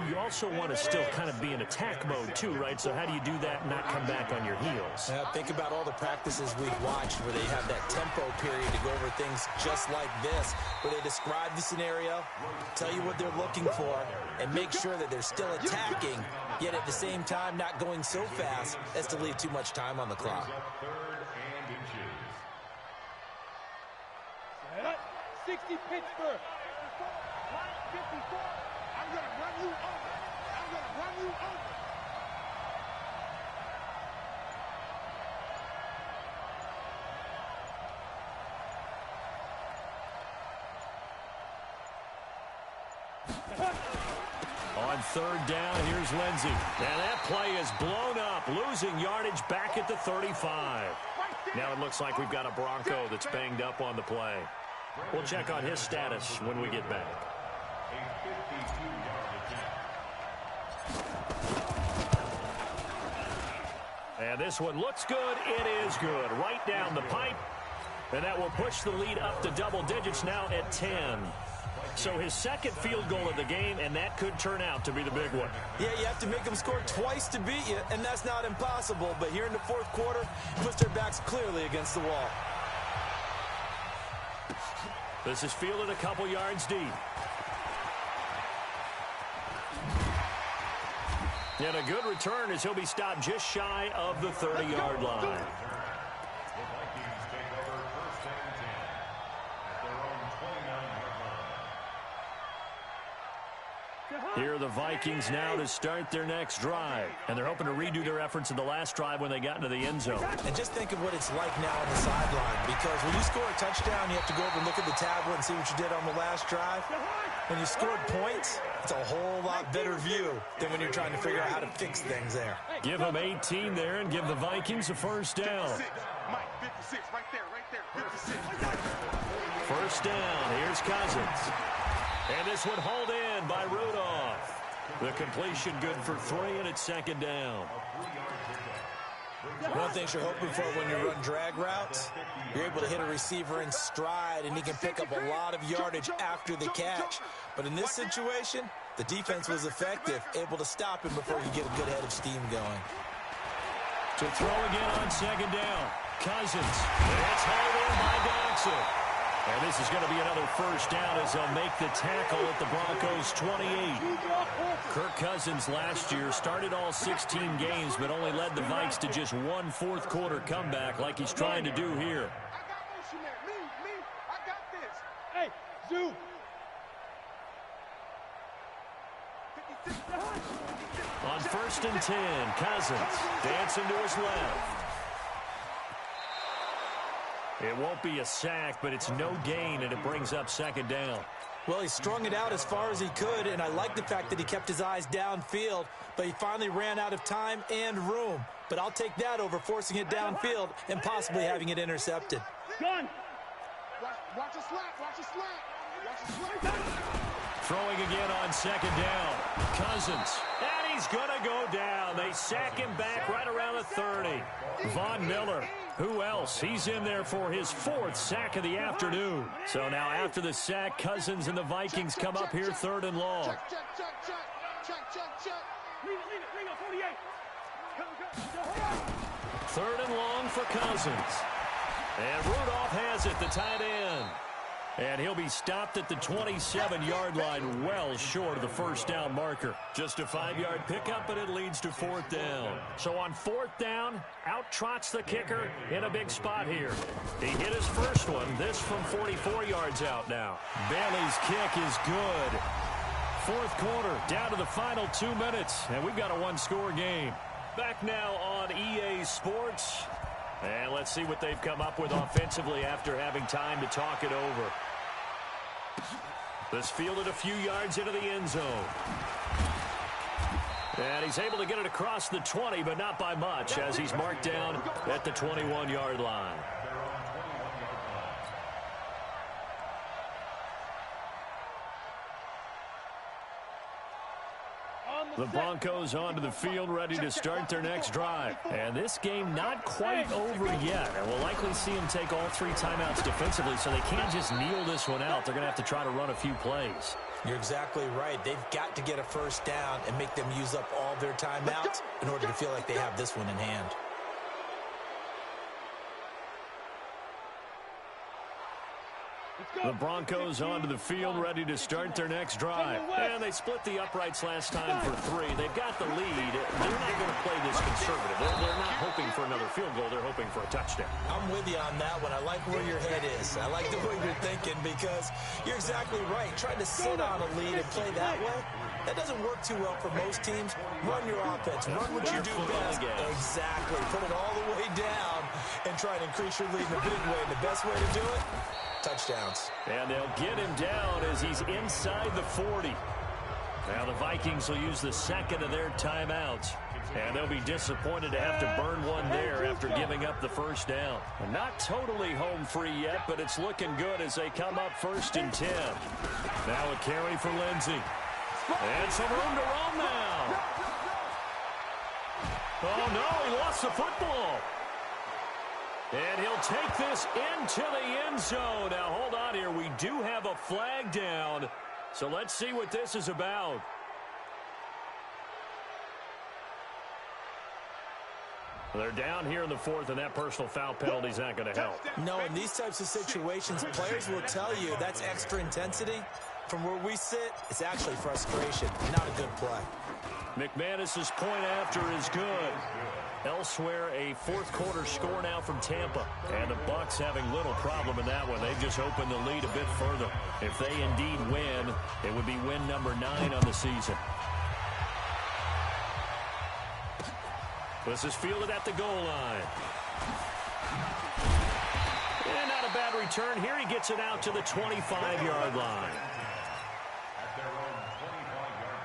you also want to still kind of be in attack mode too, right? So how do you do that and not come back on your heels? Think about all the practices we've watched where they have that tempo period to go over things just like this, where they describe the scenario, tell you what they're looking for, and make sure that they're still attacking, yet at the same time not going so fast as to leave too much time on the clock. 3rd and inches. 60 Pittsburgh. 54. I'm going to run you over. I'm going to run you over. On 3rd down, here's Lindsay. And that play is blown up, losing yardage back at the 35. Now it looks like we've got a Bronco that's banged up on the play. We'll check on his status when we get back. A 52-yard attempt. And this one looks good. It is good. Right down the pipe. And that will push the lead up to double digits now at 10. So his second field goal of the game, and that could turn out to be the big one. Yeah, you have to make them score twice to beat you, and that's not impossible. But here in the fourth quarter, puts their backs clearly against the wall. This is fielded a couple yards deep. And a good return as he'll be stopped just shy of the 30-yard line. Here are the Vikings now to start their next drive. And they're hoping to redo their efforts in the last drive when they got into the end zone. And just think of what it's like now on the sideline. Because when you score a touchdown, you have to go over and look at the tablet and see what you did on the last drive. When you scored points, it's a whole lot better view than when you're trying to figure out how to fix things there. Give them 18 there and give the Vikings a first down. 56. Mike, 56, right there, 56. First down, here's Cousins. And this one hauled in by Rudolph. The completion good for 3, and it's second down. One of the things you're hoping for when you run drag routes, you're able to hit a receiver in stride, and he can pick up a lot of yardage after the catch. But in this situation, the defense was effective, able to stop him before he get a good head of steam going. To throw again on second down. Cousins. It's hauled in by Dodson. And this is going to be another first down as they'll make the tackle at the Broncos' 28. Kirk Cousins last year started all 16 games, but only led the Vikes to just one fourth-quarter comeback like he's trying to do here. I got this. Hey, Zoo. On first and 10, Cousins dancing to his left. It won't be a sack, but it's no gain, and it brings up second down. Well, he strung it out as far as he could, and I like the fact that he kept his eyes downfield, but he finally ran out of time and room. But I'll take that over forcing it downfield and possibly having it intercepted. Gun. Watch a slap, watch a slap. Watch a slap. Throwing again on second down. Cousins. And he's going to go down. They sack him back right around the 30. Von Miller. Who else? He's in there for his 4th sack of the afternoon. So now after the sack, Cousins and the Vikings come up here 3rd and long. Check. Lean it, 48. Come. 3rd and long for Cousins. And Rudolph has it, the tight end. And he'll be stopped at the 27-yard line, well short of the first down marker. Just a 5-yard pickup, but it leads to 4th down. So on 4th down, out trots the kicker in a big spot here. He hit his first one, this from 44 yards out now. Bailey's kick is good. 4th quarter, down to the final 2 minutes, and we've got a one-score game. Back now on EA Sports. And let's see what they've come up with offensively after having time to talk it over. This fielded a few yards into the end zone. And he's able to get it across the 20, but not by much, as he's marked down at the 21-yard line. The Broncos onto the field, ready to start their next drive. And this game not quite over yet. And we'll likely see them take all 3 timeouts defensively, so they can't just kneel this one out. They're going to have to try to run a few plays. You're exactly right. They've got to get a first down and make them use up all their timeouts in order to feel like they have this one in hand. The Broncos onto the field, ready to start their next drive. And they split the uprights last time for 3. They've got the lead. They're not going to play this conservative. They're not hoping for another field goal. They're hoping for a touchdown. I'm with you on that one. I like where your head is. I like the way you're thinking because you're exactly right. Trying to sit on a lead and play that way, that doesn't work too well for most teams. Run your offense. Run what you do best. Exactly. Put it all the way down and try to increase your lead in a big way. And the best way to do it, touchdowns. And they'll get him down as he's inside the 40. Now the Vikings will use the second of their timeouts. And they'll be disappointed to have to burn one there after giving up the first down. Not totally home free yet, but it's looking good as they come up 1st and 10. Now a carry for Lindsey. And some room to roam now. Oh, no, he lost the football. And he'll take this into the end zone. Now, hold on here. We do have a flag down. So let's see what this is about. They're down here in the fourth, and that personal foul penalty is not going to help. No, in these types of situations, players will tell you that's extra intensity. From where we sit, it's actually frustration, not a good play. McManus's point after is good. Elsewhere, a fourth quarter score now from Tampa. And the Bucs having little problem in that one. They've just opened the lead a bit further. If they indeed win, it would be win number 9 on the season. This is fielded at the goal line. And not a bad return. Here he gets it out to the 25-yard line. At their own 25-yard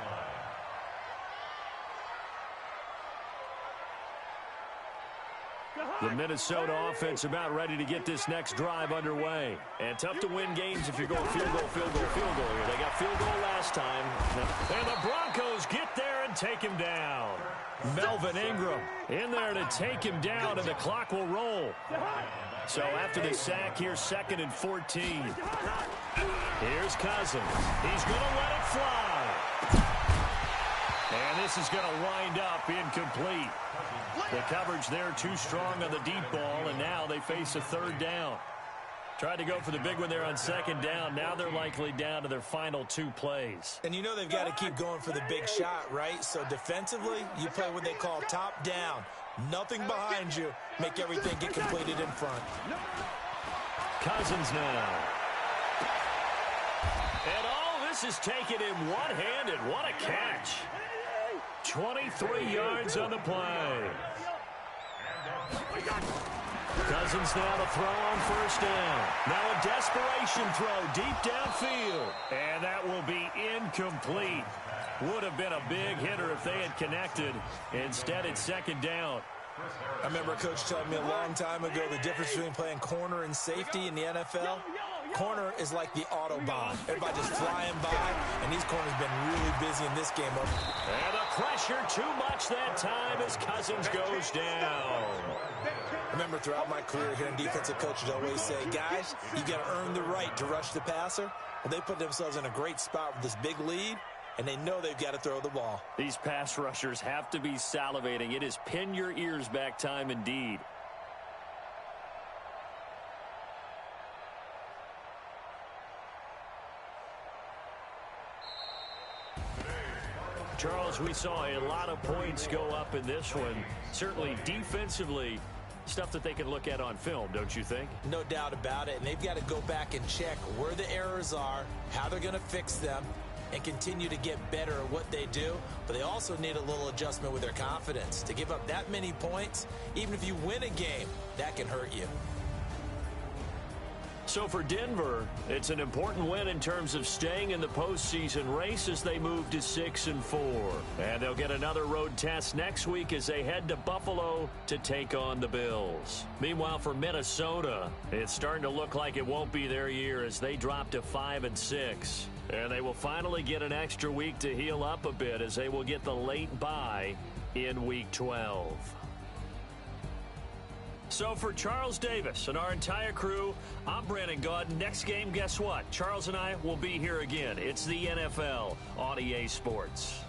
line. The Minnesota offense about ready to get this next drive underway. And tough to win games if you're going field goal, field goal, field goal here. They got field goal last time. And the Broncos get there and take him down. Melvin Ingram in there to take him down, and the clock will roll. So after the sack, here's 2nd and 14. Here's Cousins. He's going to let it fly. And this is going to wind up incomplete. The coverage there too strong on the deep ball, and now they face a 3rd down. Tried to go for the big one there on 2nd down. Now they're likely down to their final 2 plays. And you know they've got to keep going for the big shot, right? So defensively, you play what they call top down. Nothing behind you. Make everything get completed in front. Cousins now. And all this is taken in one-handed. What a catch. 23 yards on the play. Cousins now to throw on 1st down. Now a desperation throw deep downfield. And that will be incomplete. Would have been a big hitter if they had connected. Instead, it's 2nd down. I remember a coach telling me a long time ago the difference between playing corner and safety in the NFL. Corner is like the Autobahn. Everybody just flying by, and these corners been really busy in this game. And the pressure too much that time as Cousins goes down. I remember throughout my career hearing defensive coaches always say, guys, you got to earn the right to rush the passer. Well, they put themselves in a great spot with this big lead, and they know they've got to throw the ball. These pass rushers have to be salivating. It is pin your ears back time indeed. Charles, we saw a lot of points go up in this one. Certainly defensively, stuff that they can look at on film, don't you think? No doubt about it. And they've got to go back and check where the errors are, how they're going to fix them, and continue to get better at what they do. But they also need a little adjustment with their confidence. To give up that many points, even if you win a game, that can hurt you. So for Denver, it's an important win in terms of staying in the postseason race as they move to 6-4. And they'll get another road test next week as they head to Buffalo to take on the Bills. Meanwhile, for Minnesota, it's starting to look like it won't be their year as they drop to 5-6. And they will finally get an extra week to heal up a bit as they will get the late bye in Week 12. So for Charles Davis and our entire crew, I'm Brandon Gaudin. Next game, guess what? Charles and I will be here again. It's the NFL on EA Sports.